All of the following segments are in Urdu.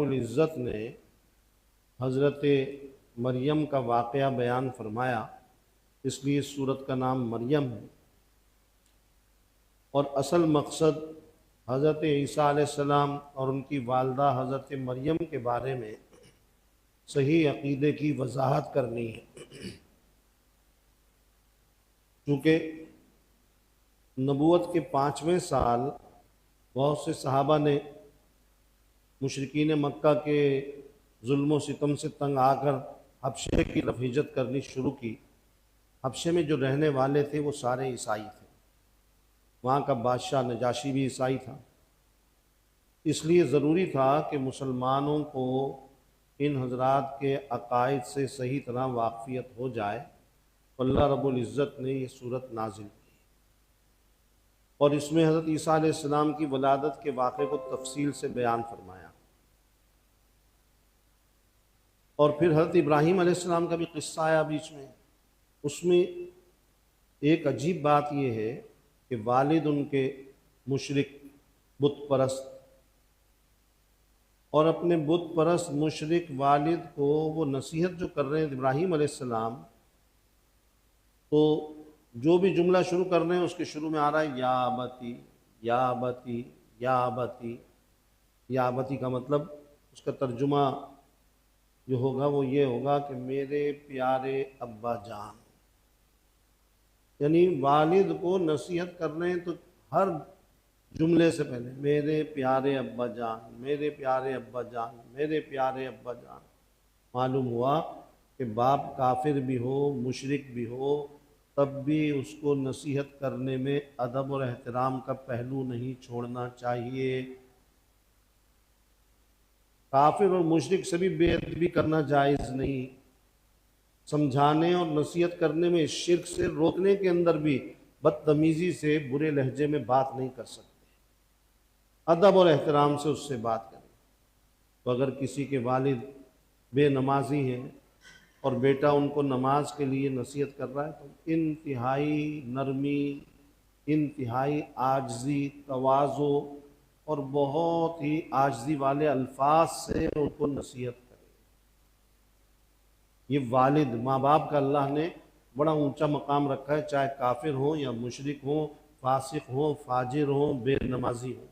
العزت نے حضرت مریم کا واقعہ بیان فرمایا، اس لیے اس سورت کا نام مریم ہے، اور اصل مقصد حضرت عیسیٰ علیہ السلام اور ان کی والدہ حضرت مریم کے بارے میں صحیح عقیدے کی وضاحت کرنی ہے۔ چونکہ نبوت کے 5ویں سال بہت سے صحابہ نے مشرکین مکہ کے ظلم و ستم سے تنگ آ کر حبشے کی طرف ہجرت کرنی شروع کی۔ حبشے میں جو رہنے والے تھے وہ سارے عیسائی تھے، وہاں کا بادشاہ نجاشی بھی عیسائی تھا، اس لیے ضروری تھا کہ مسلمانوں کو ان حضرات کے عقائد سے صحیح طرح واقفیت ہو جائے۔ اللہ رب العزت نے یہ صورت نازل کی اور اس میں حضرت عیسیٰ علیہ السلام کی ولادت کے واقعے کو تفصیل سے بیان فرمایا، اور پھر حضرت ابراہیم علیہ السلام کا بھی قصہ آیا بیچ میں۔ اس میں ایک عجیب بات یہ ہے کہ والد ان کے مشرک بت پرست، اور اپنے بت پرست مشرک والد کو وہ نصیحت جو کر رہے ہیں ابراہیم علیہ السلام، تو جو بھی جملہ شروع کر رہے ہیں اس کے شروع میں آ رہا ہے یا ابتی یا ابتی یا ابتی۔ یا ابتی کا مطلب، اس کا ترجمہ جو ہوگا وہ یہ ہوگا کہ میرے پیارے ابا جان، یعنی والد کو نصیحت کر رہے ہیں تو ہر جملے سے پہلے میرے پیارے ابا جان، میرے پیارے ابا جان، میرے پیارے ابا جان۔ معلوم ہوا کہ باپ کافر بھی ہو، مشرک بھی ہو، تب بھی اس کو نصیحت کرنے میں ادب اور احترام کا پہلو نہیں چھوڑنا چاہیے۔ کافر اور مشرک سے بھی بے ادبی کرنا جائز نہیں، سمجھانے اور نصیحت کرنے میں، شرک سے روکنے کے اندر بھی بدتمیزی سے برے لہجے میں بات نہیں کر سکتے، ادب اور احترام سے اس سے بات کریں۔ تو اگر کسی کے والد بے نمازی ہیں اور بیٹا ان کو نماز کے لیے نصیحت کر رہا ہے تو انتہائی نرمی، انتہائی عاجزی، تواضع اور بہت ہی عاجزی والے الفاظ سے ان کو نصیحت کریں۔ یہ والد، ماں باپ کا اللہ نے بڑا اونچا مقام رکھا ہے، چاہے کافر ہوں یا مشرک ہوں، فاسق ہوں، فاجر ہوں، بے نمازی ہوں،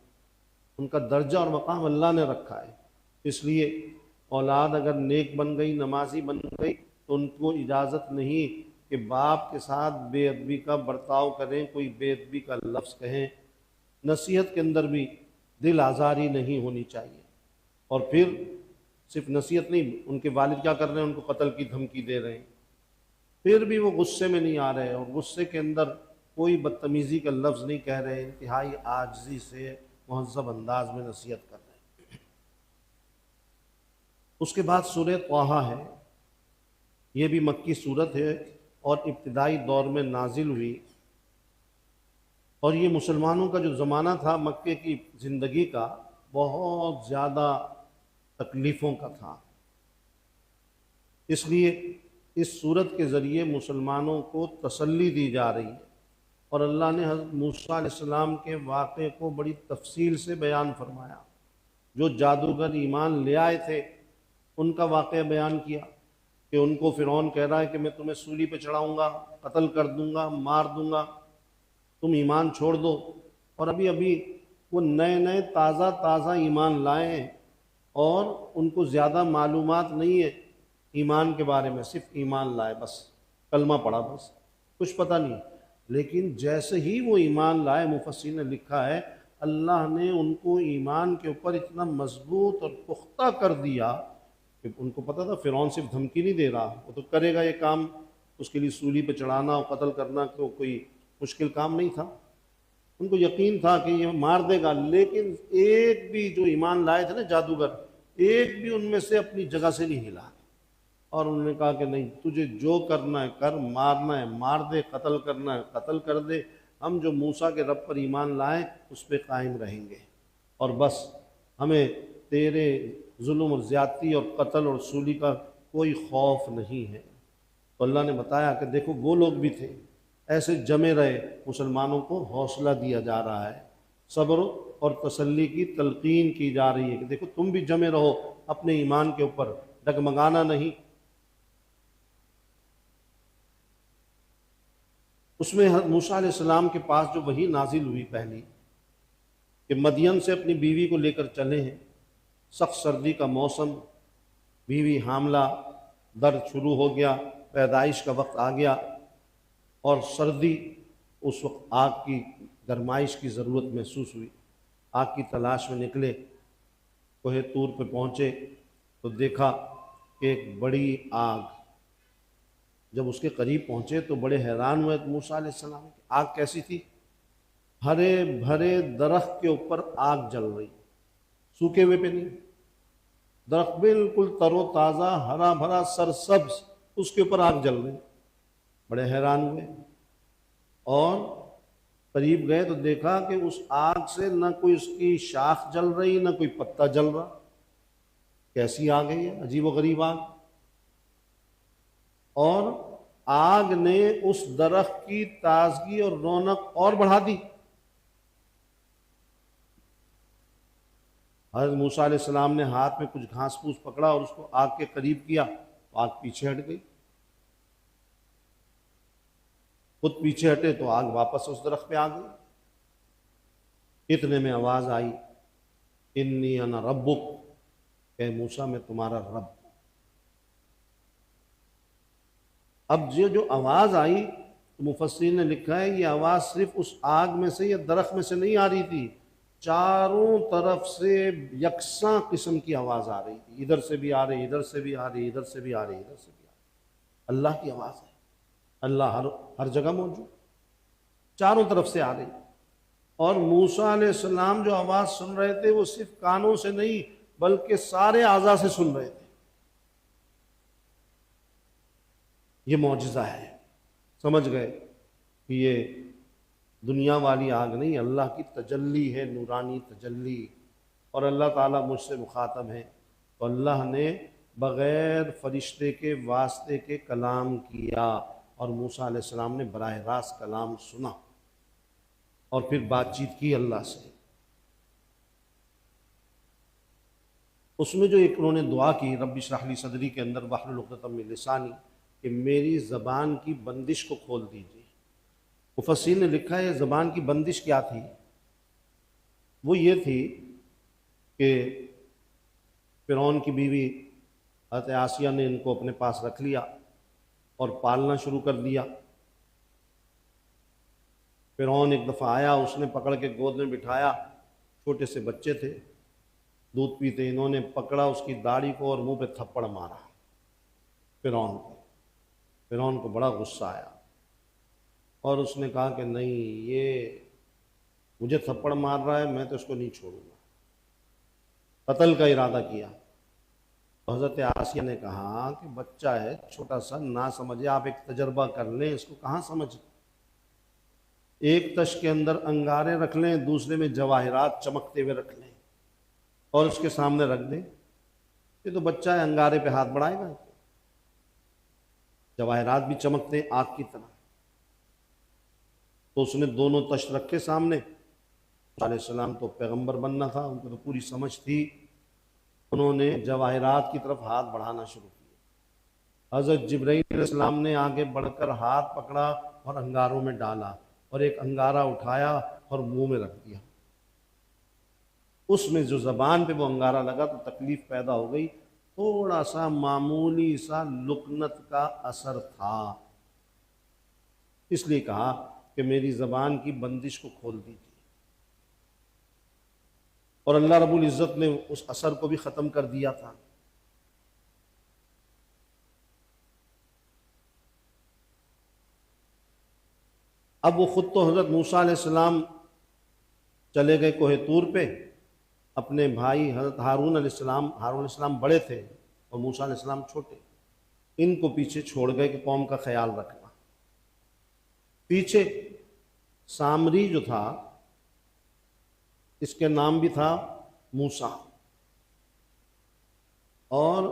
ان کا درجہ اور مقام اللہ نے رکھا ہے۔ اس لیے اولاد اگر نیک بن گئی، نمازی بن گئی، تو ان کو اجازت نہیں کہ باپ کے ساتھ بے ادبی کا برتاؤ کریں، کوئی بے ادبی کا لفظ کہیں۔ نصیحت کے اندر بھی دل آزاری نہیں ہونی چاہیے۔ اور پھر صرف نصیحت نہیں، ان کے والد کیا کر رہے ہیں، ان کو قتل کی دھمکی دے رہے ہیں، پھر بھی وہ غصے میں نہیں آ رہے اور غصے کے اندر کوئی بدتمیزی کا لفظ نہیں کہہ رہے، انتہائی عاجزی سے مہذب انداز میں نصیحت کر رہے ہیں۔ اس کے بعد سورہ طٰہٰ ہے، یہ بھی مکی صورت ہے اور ابتدائی دور میں نازل ہوئی، اور یہ مسلمانوں کا جو زمانہ تھا مکے کی زندگی کا بہت زیادہ تکلیفوں کا تھا، اس لیے اس صورت کے ذریعے مسلمانوں کو تسلی دی جا رہی ہے، اور اللہ نے حضرت موسیٰ علیہ السلام کے واقعے کو بڑی تفصیل سے بیان فرمایا۔ جو جادوگر ایمان لے آئے تھے ان کا واقعہ بیان کیا کہ ان کو فرعون کہہ رہا ہے کہ میں تمہیں سولی پہ چڑھاؤں گا، قتل کر دوں گا، مار دوں گا، تم ایمان چھوڑ دو۔ اور ابھی وہ نئے تازہ ایمان لائے ہیں، اور ان کو زیادہ معلومات نہیں ہے ایمان کے بارے میں، صرف ایمان لائے، بس کلمہ پڑھا، بس کچھ پتہ نہیں۔ لیکن جیسے ہی وہ ایمان لائے، مفسرین نے لکھا ہے اللہ نے ان کو ایمان کے اوپر اتنا مضبوط اور پختہ کر دیا کہ ان کو پتہ تھا فرعون صرف دھمکی نہیں دے رہا، وہ تو کرے گا یہ کام، اس کے لیے سولی پہ چڑھانا اور قتل کرنا تو کوئی مشکل کام نہیں تھا، ان کو یقین تھا کہ یہ مار دے گا۔ لیکن ایک بھی جو ایمان لائے تھے نا جادوگر، ایک بھی ان میں سے اپنی جگہ سے نہیں ہلا، اور انہوں نے کہا کہ نہیں، تجھے جو کرنا ہے کر، مارنا ہے مار دے، قتل کرنا ہے قتل کر دے، ہم جو موسیٰ کے رب پر ایمان لائیں اس پہ قائم رہیں گے، اور بس ہمیں تیرے ظلم اور زیادتی اور قتل اور سولی کا کوئی خوف نہیں ہے۔ تو اللہ نے بتایا کہ دیکھو وہ لوگ بھی تھے، ایسے جمے رہے، مسلمانوں کو حوصلہ دیا جا رہا ہے، صبر اور تسلی کی تلقین کی جا رہی ہے کہ دیکھو تم بھی جمے رہو، اپنے ایمان کے اوپر ڈگمگانا نہیں۔ اس میں حضرت موسیٰ علیہ السلام کے پاس جو وحی نازل ہوئی پہلی کہ مدین سے اپنی بیوی کو لے کر چلے ہیں، سخت سردی کا موسم، بیوی حاملہ، درد شروع ہو گیا، پیدائش کا وقت آ گیا، اور سردی، اس وقت آگ کی گرمائش کی ضرورت محسوس ہوئی۔ آگ کی تلاش میں نکلے، کوہ طور پہ پہنچے تو دیکھا کہ ایک بڑی آگ۔ جب اس کے قریب پہنچے تو بڑے حیران ہوئے موسیٰ علیہ السلام کی آگ کیسی تھی؟ ہرے بھرے درخت کے اوپر آگ جل رہی، سوکھے ہوئے پہ نہیں، درخت بالکل تر و تازہ، ہرا بھرا، سرسبز، اس کے اوپر آگ جل رہی۔ بڑے حیران ہوئے اور قریب گئے تو دیکھا کہ اس آگ سے نہ کوئی اس کی شاخ جل رہی، نہ کوئی پتا جل رہا۔ کیسی آگ ہے یہ؟ عجیب و غریب آگ۔ اور آگ نے اس درخت کی تازگی اور رونق اور بڑھا دی۔ حضرت موسیٰ علیہ السلام نے ہاتھ میں کچھ گھاس پھوس پکڑا اور اس کو آگ کے قریب کیا تو آگ پیچھے ہٹ گئی۔ خود پیچھے ہٹے تو آگ واپس اس درخت پہ آ گئی۔ اتنے میں آواز آئی، انی انا ربک، کہ موسیٰ میں تمہارا رب۔ اب جو آواز آئی تو مفسرین نے لکھا ہے یہ آواز صرف اس آگ میں سے یا درخت میں سے نہیں آ رہی تھی، چاروں طرف سے یکساں قسم کی آواز آ رہی تھی، ادھر سے بھی آ رہی، ادھر سے بھی آ رہی، ادھر سے بھی آ رہی، ادھر سے بھی آ رہی۔ اللہ کی آواز ہے، اللہ ہر جگہ موجود، چاروں طرف سے آ رہی۔ اور موسیٰ علیہ السلام جو آواز سن رہے تھے وہ صرف کانوں سے نہیں بلکہ سارے اعضاء سے سن رہے تھے۔ یہ معجزہ ہے، سمجھ گئے کہ یہ دنیا والی آگ نہیں، اللہ کی تجلی ہے، نورانی تجلی، اور اللہ تعالیٰ مجھ سے مخاطب ہے۔ تو اللہ نے بغیر فرشتے کے واسطے کے کلام کیا اور موسیٰ علیہ السلام نے براہ راست کلام سنا اور پھر بات چیت کی اللہ سے۔ اس میں جو ایک انہوں نے دعا کی، رب اشرح لی صدری کے اندر واحلل عقدۃ من لسانی، کہ میری زبان کی بندش کو کھول دیجیے۔ مفسرین نے لکھا ہے زبان کی بندش کیا تھی؟ وہ یہ تھی کہ فرعون کی بیوی حضرت آسیہ نے ان کو اپنے پاس رکھ لیا اور پالنا شروع کر دیا۔ فرعون ایک دفعہ آیا، اس نے پکڑ کے گود میں بٹھایا، چھوٹے سے بچے تھے، دودھ پیتے، انہوں نے پکڑا اس کی داڑھی کو اور منہ پہ تھپڑ مارا فرعون کو۔ فرعون کو بڑا غصہ آیا اور اس نے کہا کہ نہیں، یہ مجھے تھپڑ مار رہا ہے، میں تو اس کو نہیں چھوڑوں گا، قتل کا ارادہ کیا۔ حضرت آسیہ نے کہا کہ بچہ ہے چھوٹا سا، نہ سمجھے، آپ ایک تجربہ کر لیں، اس کو کہاں سمجھ، ایک تش کے اندر انگارے رکھ لیں، دوسرے میں جواہرات چمکتے ہوئے رکھ لیں اور اس کے سامنے رکھ دیں، یہ تو بچہ ہے، انگارے پہ ہاتھ بڑھائے گا، جواہرات بھی چمکتے ہیں آگ کی طرح۔ تو اس نے دونوں تشت رکھے سامنے۔ علیہ السلام تو پیغمبر بننا تھا، ان کو تو پوری سمجھ تھی، انہوں نے جواہرات کی طرف ہاتھ بڑھانا شروع کیا۔ حضرت جبرائیل علیہ السلام نے آگے بڑھ کر ہاتھ پکڑا اور انگاروں میں ڈالا اور ایک انگارہ اٹھایا اور منہ میں رکھ دیا۔ اس میں جو زبان پہ وہ انگارہ لگا تو تکلیف پیدا ہو گئی، تھوڑا سا معمولی سا لکنت کا اثر تھا، اس لیے کہا کہ میری زبان کی بندش کو کھول دیجیے، اور اللہ رب العزت نے اس اثر کو بھی ختم کر دیا تھا۔ اب وہ خود تو حضرت موسیٰ علیہ السلام چلے گئے کوہ طور پہ، اپنے بھائی حضرت ہارون علیہ السلام بڑے تھے اور موسیٰ علیہ السلام چھوٹے، ان کو پیچھے چھوڑ گئے کہ قوم کا خیال رکھنا۔ پیچھے سامری جو تھا، اس کے نام بھی تھا موسیٰ، اور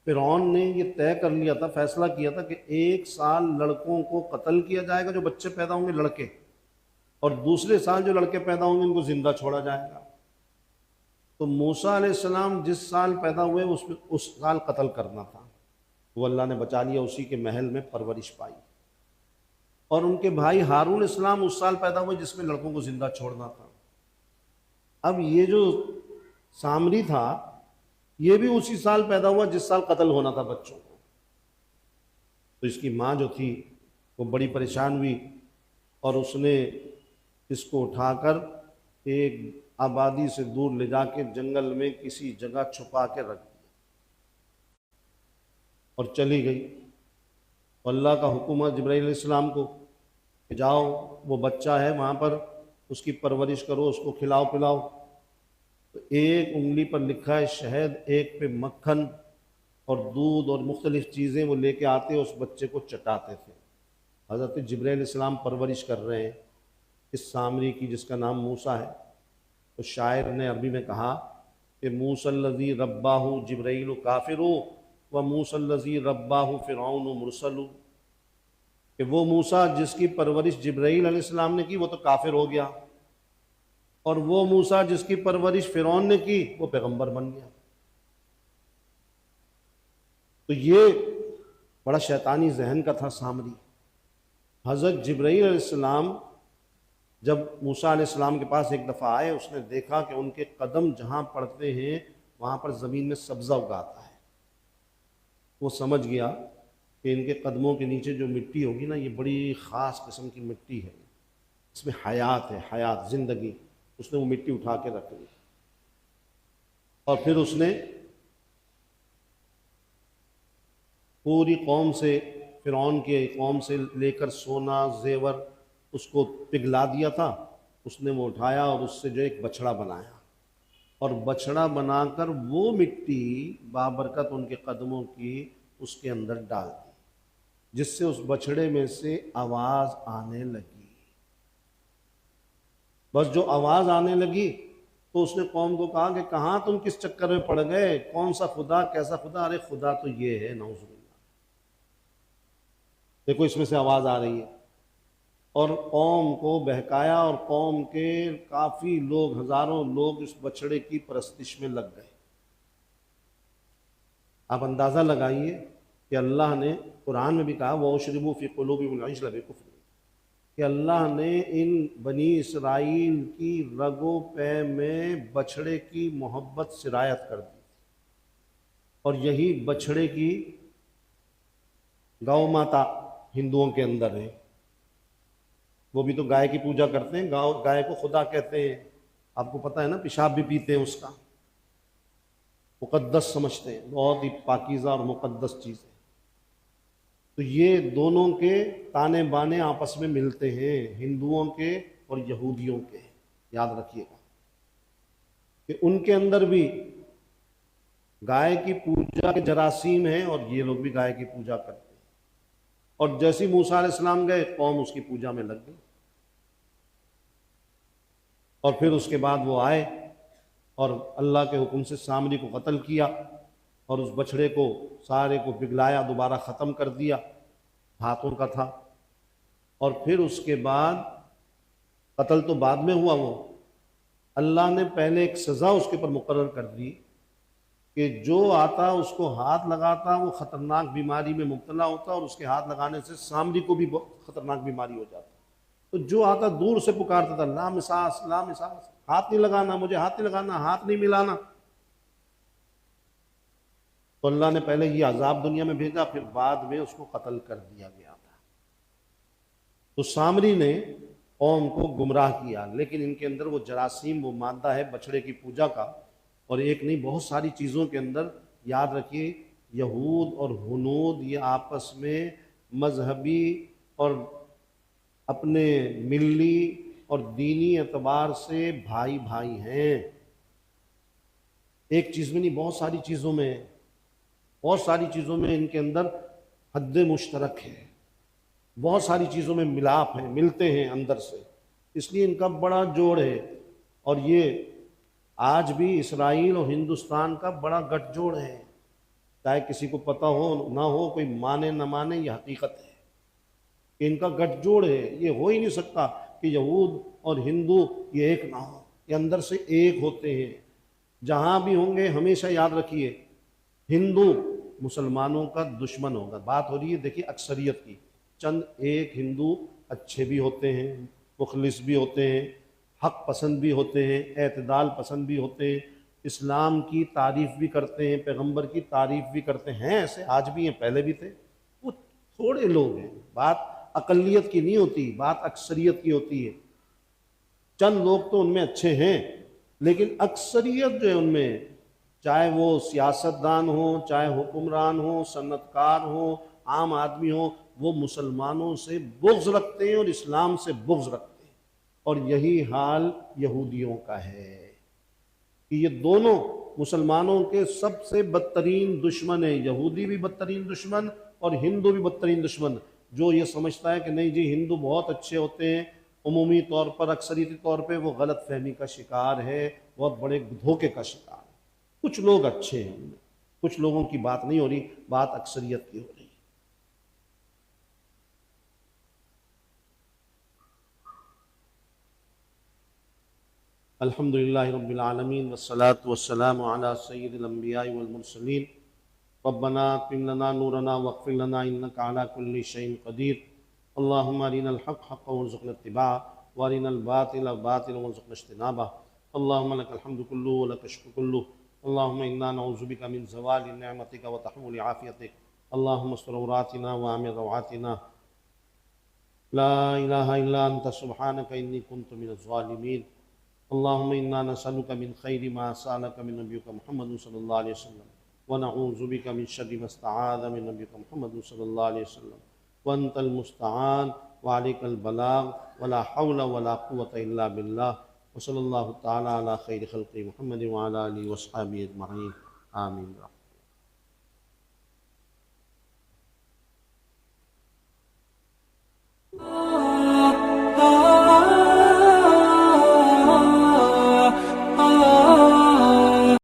فرعون نے یہ طے کر لیا تھا، فیصلہ کیا تھا کہ 1 سال لڑکوں کو قتل کیا جائے گا، جو بچے پیدا ہوں گے لڑکے، اور دوسرے سال جو لڑکے پیدا ہوں گے ان کو زندہ چھوڑا جائے گا۔ تو موسیٰ علیہ السلام جس سال پیدا ہوئے اس سال قتل کرنا تھا، وہ اللہ نے بچا لیا، اسی کے محل میں پرورش پائی۔ اور ان کے بھائی ہارون علیہ السلام اس سال پیدا ہوئے جس میں لڑکوں کو زندہ چھوڑنا تھا۔ اب یہ جو سامری تھا یہ بھی اسی سال پیدا ہوا جس سال قتل ہونا تھا بچوں کو۔ تو اس کی ماں جو تھی وہ بڑی پریشان ہوئی اور اس نے اس کو اٹھا کر ایک آبادی سے دور لے جا کے جنگل میں کسی جگہ چھپا کے رکھ دیا اور چلی گئی۔ اللہ کا حکم ہے جبرائیل علیہ السلام کو کہ جاؤ وہ بچہ ہے وہاں پر اس کی پرورش کرو، اس کو کھلاؤ پلاؤ۔ تو ایک انگلی پر لکھا ہے شہد، ایک پہ مکھن اور دودھ اور مختلف چیزیں وہ لے کے آتے اس بچے کو چٹاتے تھے۔ حضرت جبرائیل علیہ السلام پرورش کر رہے ہیں اس سامری کی جس کا نام موسیٰ ہے۔ تو شاعر نے عربی میں کہا کہ موسیٰ الذی رباہ جبرائیل کافر و موسیٰ الذی رباہ فرعون مرسل، کہ وہ موسیٰ جس کی پرورش جبرائیل علیہ السلام نے کی وہ تو کافر ہو گیا، اور وہ موسیٰ جس کی پرورش فرعون نے کی وہ پیغمبر بن گیا۔ تو یہ بڑا شیطانی ذہن کا تھا سامری۔ حضرت جبرائیل علیہ السلام جب موسیٰ علیہ السلام کے پاس ایک دفعہ آئے، اس نے دیکھا کہ ان کے قدم جہاں پڑتے ہیں وہاں پر زمین میں سبزہ اگاتا ہے۔ وہ سمجھ گیا کہ ان کے قدموں کے نیچے جو مٹی ہوگی نا یہ بڑی خاص قسم کی مٹی ہے، اس میں حیات ہے، حیات، زندگی۔ اس نے وہ مٹی اٹھا کے رکھ لی اور پھر اس نے پوری قوم سے، فرعون کے قوم سے لے کر سونا زیور اس کو پگھلا دیا تھا، اس نے وہ اٹھایا اور اس سے جو ایک بچھڑا بنایا اور بچھڑا بنا کر وہ مٹی بابرکت ان کے قدموں کی اس کے اندر ڈال دی، جس سے اس بچھڑے میں سے آواز آنے لگی۔ بس جو آواز آنے لگی تو اس نے قوم کو کہا کہ کہاں تم کس چکر میں پڑ گئے، کون سا خدا، کیسا خدا؟ ارے خدا تو یہ ہے، نعوذ باللہ، دیکھو اس میں سے آواز آ رہی ہے۔ اور قوم کو بہکایا اور قوم کے کافی لوگ، ہزاروں لوگ اس بچڑے کی پرستش میں لگ گئے۔ آپ اندازہ لگائیے کہ اللہ نے قرآن میں بھی کہا وَأُشْرِبُوا فِي قُلُوبِهِمُ الْعِجْلَ بِكُفْرِهِمْ، کہ اللہ نے ان بنی اسرائیل کی رگ و پے میں بچھڑے کی محبت سرایت کر دی، اور یہی بچھڑے کی گاؤ ماتا ہندوؤں کے اندر ہے۔ وہ بھی تو گائے کی پوجا کرتے ہیں، گائے کو خدا کہتے ہیں، آپ کو پتہ ہے نا، پیشاب بھی پیتے ہیں اس کا، مقدس سمجھتے ہیں، بہت ہی پاکیزہ اور مقدس چیز ہے۔ تو یہ دونوں کے تانے بانے آپس میں ملتے ہیں، ہندوؤں کے اور یہودیوں کے، یاد رکھیے گا کہ ان کے اندر بھی گائے کی پوجا کے جراثیم ہیں اور یہ لوگ بھی گائے کی پوجا کرتے ہیں۔ اور جیسے موسیٰ علیہ السلام گئے قوم اس کی پوجا میں لگ گئی، اور پھر اس کے بعد وہ آئے اور اللہ کے حکم سے سامری کو قتل کیا اور اس بچھڑے کو سارے کو پگھلایا، دوبارہ ختم کر دیا، ہاتھوں کا تھا۔ اور پھر اس کے بعد قتل تو بعد میں ہوا، وہ اللہ نے پہلے ایک سزا اس کے اوپر مقرر کر دی کہ جو آتا اس کو ہاتھ لگاتا وہ خطرناک بیماری میں مبتلا ہوتا، اور اس کے ہاتھ لگانے سے سامری کو بھی بہت خطرناک بیماری ہو جاتا۔ تو جو آتا دور سے پکارتا تھا لا مساس لا مساس، ہاتھ نہیں لگانا، مجھے ہاتھ نہیں لگانا، ہاتھ نہیں ملانا۔ تو اللہ نے پہلے یہ عذاب دنیا میں بھیجا، پھر بعد میں اس کو قتل کر دیا گیا تھا۔ تو سامری نے قوم کو گمراہ کیا، لیکن ان کے اندر وہ جراثیم، وہ مادہ ہے بچھڑے کی پوجا کا، اور ایک نہیں بہت ساری چیزوں کے اندر، یاد رکھیے یہود اور ہنود یہ آپس میں مذہبی اور اپنے ملی اور دینی اعتبار سے بھائی بھائی ہیں۔ ایک چیز میں نہیں، بہت ساری چیزوں میں، بہت ساری چیزوں میں ان کے اندر حد مشترک ہے، بہت ساری چیزوں میں ملاپ ہیں، ملتے ہیں اندر سے، اس لیے ان کا بڑا جوڑ ہے۔ اور یہ آج بھی اسرائیل اور ہندوستان کا بڑا گٹھ جوڑ ہے، چاہے کسی کو پتہ ہو نہ ہو، کوئی مانے نہ مانے، یہ حقیقت ہے کہ ان کا گٹھ جوڑ ہے۔ یہ ہو ہی نہیں سکتا کہ یہود اور ہندو یہ ایک نہ ہو، یہ اندر سے ایک ہوتے ہیں۔ جہاں بھی ہوں گے ہمیشہ یاد رکھیے ہندو مسلمانوں کا دشمن ہوگا۔ بات ہو رہی ہے دیکھیے اکثریت کی، چند ایک ہندو اچھے بھی ہوتے ہیں، مخلص بھی ہوتے ہیں، حق پسند بھی ہوتے ہیں، اعتدال پسند بھی ہوتے ہیں، اسلام کی تعریف بھی کرتے ہیں، پیغمبر کی تعریف بھی کرتے ہیں، ایسے آج بھی ہیں، پہلے بھی تھے۔ وہ تھوڑے لوگ ہیں، بات اقلیت کی نہیں ہوتی، بات اکثریت کی ہوتی ہے۔ چند لوگ تو ان میں اچھے ہیں، لیکن اکثریت جو ہے ان میں، چاہے وہ سیاستدان ہوں، چاہے حکمران ہوں، صنعت کار ہوں، عام آدمی ہوں، وہ مسلمانوں سے بغض رکھتے ہیں اور اسلام سے بغض رکھتے ہیں۔ اور یہی حال یہودیوں کا ہے کہ یہ دونوں مسلمانوں کے سب سے بدترین دشمن ہیں، یہودی بھی بدترین دشمن اور ہندو بھی بدترین دشمن۔ جو یہ سمجھتا ہے کہ نہیں جی ہندو بہت اچھے ہوتے ہیں، عمومی طور پر اکثریتی طور پہ، وہ غلط فہمی کا شکار ہے، بہت بڑے دھوکے کا شکار ہے۔ کچھ لوگ اچھے ہیں، کچھ لوگوں کی بات نہیں ہو رہی، بات اکثریت کی ہو رہی ہے۔ الحمدللہ رب العالمین والصلاة والسلام علی سید الانبیاء والمرسلین ربنا اتمم لنا نورنا واغفر لنا انک علی کل شیء قدیر اللہم ارنا الحق حقا وارزقنا اتباعہ وارنا الباطل باطلا وارزقنا اجتنابہ اللہم لک الحمد کلہ ولک الشکر کلہ اللہم انا نعوذ بک من زوال نعمتک وتحول عافیتک اللہم استر عوراتنا وآمن روعاتنا لا الہ الا انت سبحانک انی کنت من الظالمین اللہم انا نسألک من خیر ما سألک من نبیک محمد صلی اللہ علیہ وسلم ونعوذ بک من شر ما استعاذ من نبیک محمد صلی اللہ علیہ وسلم وانت المستعان وعلیک البلاغ ولا حول ولا قوة الا باللہ وصلی اللہ تعالی علی خیر خلق محمد وعلی آلہ وصحبہ اجمعین آمین۔